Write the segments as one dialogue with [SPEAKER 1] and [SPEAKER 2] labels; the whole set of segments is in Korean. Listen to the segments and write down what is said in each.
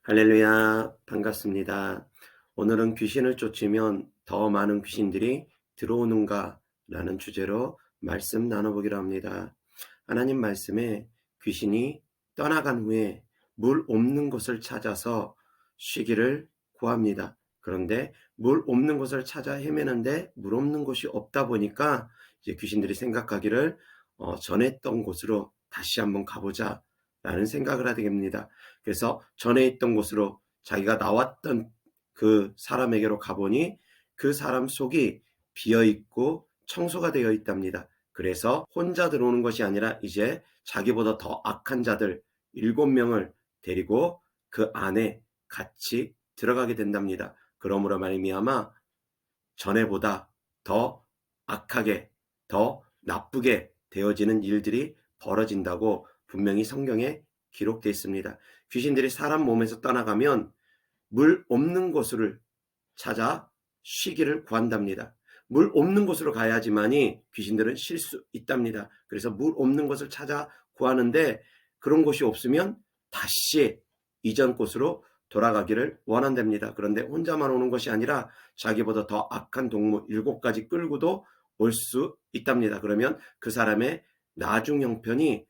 [SPEAKER 1] 할렐루야, 반갑습니다. 오늘은 귀신을 쫓으면 더 많은 귀신들이 들어오는가? 라는 주제로 말씀 나눠보기로 합니다. 하나님 말씀에 귀신이 떠나간 후에 물 없는 곳을 찾아서 쉬기를 구합니다. 그런데 물 없는 곳을 찾아 헤매는데 물 없는 곳이 없다 보니까 이제 귀신들이 생각하기를 전에 있던 곳으로 다시 한번 가보자 라는 생각을 하게 됩니다. 그래서 전에 있던 곳으로 자기가 나왔던 그 사람에게로 가보니 그 사람 속이 비어있고 청소가 되어 있답니다. 그래서 혼자 들어오는 것이 아니라 이제 자기보다 더 악한 자들 7명을 데리고 그 안에 같이 들어가게 된답니다. 그러므로 말미암아 전에보다 더 악하게, 더 나쁘게 되어지는 일들이 벌어진다고 분명히 성경에 기록되어 있습니다. 귀신들이 사람 몸에서 떠나가면 물 없는 곳을 찾아 쉬기를 구한답니다. 물 없는 곳으로 가야지만이 귀신들은 쉴 수 있답니다. 그래서 물 없는 곳을 찾아 구하는데 그런 곳이 없으면 다시 이전 곳으로 돌아가기를 원한답니다. 그런데 혼자만 오는 것이 아니라 자기보다 더 악한 동무 7가지 끌고도 올 수 있답니다. 그러면 그 사람의 나중 형편이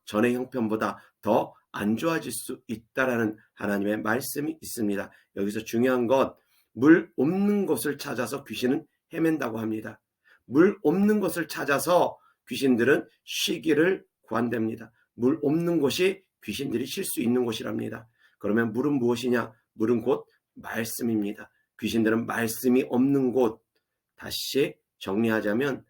[SPEAKER 1] 전의 형편보다 더 안 좋아질 수 있다라는 하나님의 말씀이 있습니다. 여기서 중요한 것, 물 없는 곳을 찾아서 귀신은 헤맨다고 합니다. 물 없는 곳을 찾아서 귀신들은 쉬기를 구한답니다. 물 없는 곳이 귀신들이 쉴 수 있는 곳이랍니다. 그러면 물은 무엇이냐? 물은 곧 말씀입니다. 귀신들은 말씀이 없는 곳, 다시 정리하자면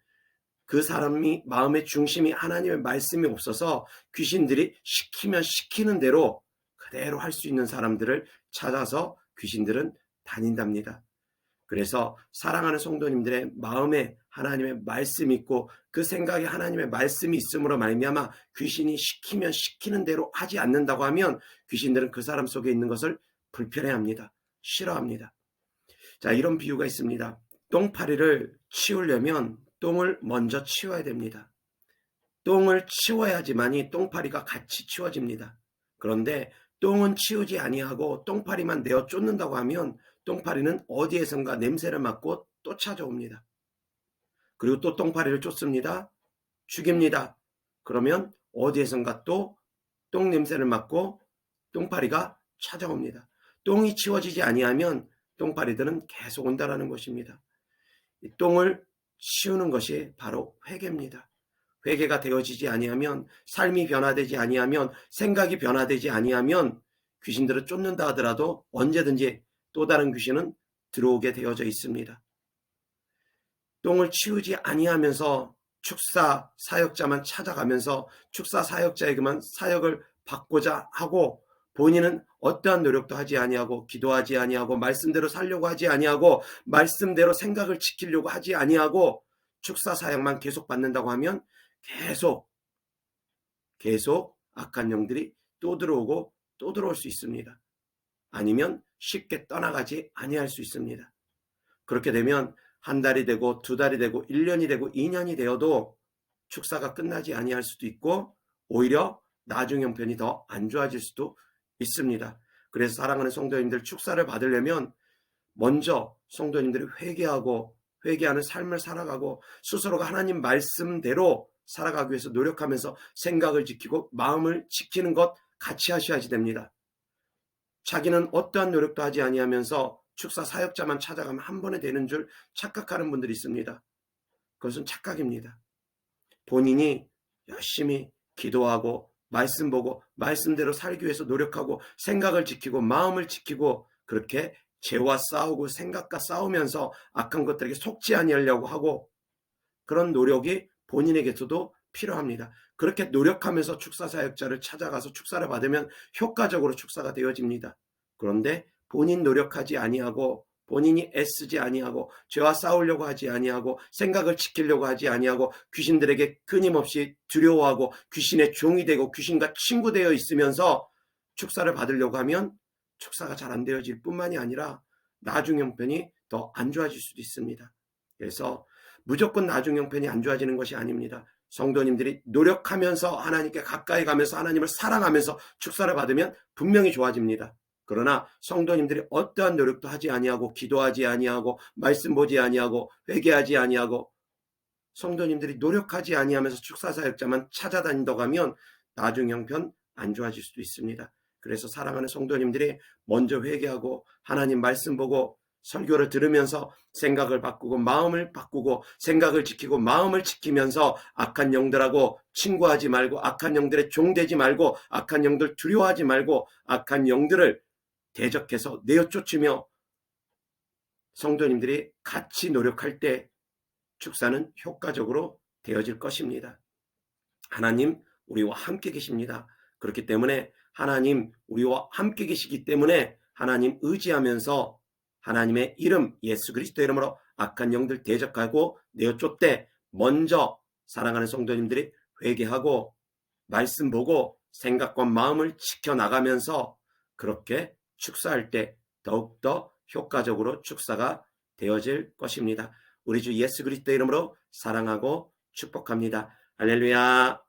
[SPEAKER 1] 그 사람이 마음의 중심이 하나님의 말씀이 없어서 귀신들이 시키면 시키는 대로 그대로 할 수 있는 사람들을 찾아서 귀신들은 다닌답니다. 그래서 사랑하는 성도님들의 마음에 하나님의 말씀이 있고 그 생각에 하나님의 말씀이 있음으로 말미암아 귀신이 시키면 시키는 대로 하지 않는다고 하면 귀신들은 그 사람 속에 있는 것을 불편해합니다. 싫어합니다. 자, 이런 비유가 있습니다. 똥파리를 치우려면 똥을 먼저 치워야 됩니다. 똥을 치워야지만이 똥파리가 같이 치워집니다. 그런데 똥은 치우지 아니하고 똥파리만 내어 쫓는다고 하면 똥파리는 어디에선가 냄새를 맡고 또 찾아옵니다. 그리고 또 똥파리를 쫓습니다. 죽입니다. 그러면 어디에선가 또 똥 냄새를 맡고 똥파리가 찾아옵니다. 똥이 치워지지 아니하면 똥파리들은 계속 온다라는 것입니다. 이 똥을 치우는 것이 바로 회개입니다. 회개가 되어지지 아니하면, 삶이 변화되지 아니하면, 생각이 변화되지 아니하면 귀신들을 쫓는다 하더라도 언제든지 또 다른 귀신은 들어오게 되어져 있습니다. 똥을 치우지 아니하면서 축사 사역자만 찾아가면서 축사 사역자에게만 사역을 받고자 하고 본인은 어떠한 노력도 하지 아니하고 기도하지 아니하고 말씀대로 살려고 하지 아니하고 말씀대로 생각을 지키려고 하지 아니하고 축사 사역만 계속 받는다고 하면 계속 악한 영들이 또 들어오고 또 들어올 수 있습니다. 아니면 쉽게 떠나가지 아니할 수 있습니다. 그렇게 되면 한 달이 되고 2달이 되고 1년이 되고 2년이 되어도 축사가 끝나지 아니할 수도 있고 오히려 나중 형편이 더 안 좋아질 수도 있습니다. 그래서 사랑하는 성도님들, 축사를 받으려면 먼저 성도님들이 회개하는 삶을 살아가고 스스로가 하나님 말씀대로 살아가기 위해서 노력하면서 생각을 지키고 마음을 지키는 것 같이 하셔야지 됩니다. 자기는 어떠한 노력도 하지 아니하면서 축사 사역자만 찾아가면 한 번에 되는 줄 착각하는 분들이 있습니다. 그것은 착각입니다. 본인이 열심히 기도하고 말씀 보고 말씀대로 살기 위해서 노력하고 생각을 지키고 마음을 지키고 그렇게 죄와 싸우고 생각과 싸우면서 악한 것들에게 속지 아니하려고 하고 그런 노력이 본인에게서도 필요합니다. 그렇게 노력하면서 축사 사역자를 찾아가서 축사를 받으면 효과적으로 축사가 되어집니다. 그런데 본인 노력하지 아니하고 본인이 애쓰지 아니하고 죄와 싸우려고 하지 아니하고 생각을 지키려고 하지 아니하고 귀신들에게 끊임없이 두려워하고 귀신의 종이 되고 귀신과 친구되어 있으면서 축사를 받으려고 하면 축사가 잘 안 되어질 뿐만이 아니라 나중 형편이 더 안 좋아질 수도 있습니다. 그래서 무조건 나중 형편이 안 좋아지는 것이 아닙니다. 성도님들이 노력하면서 하나님께 가까이 가면서 하나님을 사랑하면서 축사를 받으면 분명히 좋아집니다. 그러나 성도님들이 어떠한 노력도 하지 아니하고 기도하지 아니하고 말씀 보지 아니하고 회개하지 아니하고 성도님들이 노력하지 아니하면서 축사사역자만 찾아다닌다고 하면 나중 형편 안 좋아질 수도 있습니다. 그래서 사랑하는 성도님들이 먼저 회개하고 하나님 말씀 보고 설교를 들으면서 생각을 바꾸고 마음을 바꾸고 생각을 지키고 마음을 지키면서 악한 영들하고 친구하지 말고 악한 영들의 종되지 말고 악한 영들 두려워하지 말고 악한 영들을 대적해서 내어쫓으며 성도님들이 같이 노력할 때 축사는 효과적으로 되어질 것입니다. 하나님 우리와 함께 계십니다. 그렇기 때문에 하나님 우리와 함께 계시기 때문에 하나님 의지하면서 하나님의 이름 예수 그리스도의 이름으로 악한 영들 대적하고 내어쫓되 먼저 사랑하는 성도님들이 회개하고 말씀 보고 생각과 마음을 지켜나가면서 그렇게 축사할 때 더욱더 효과적으로 축사가 되어질 것입니다. 우리 주 예수 그리스도의 이름으로 사랑하고 축복합니다. 할렐루야.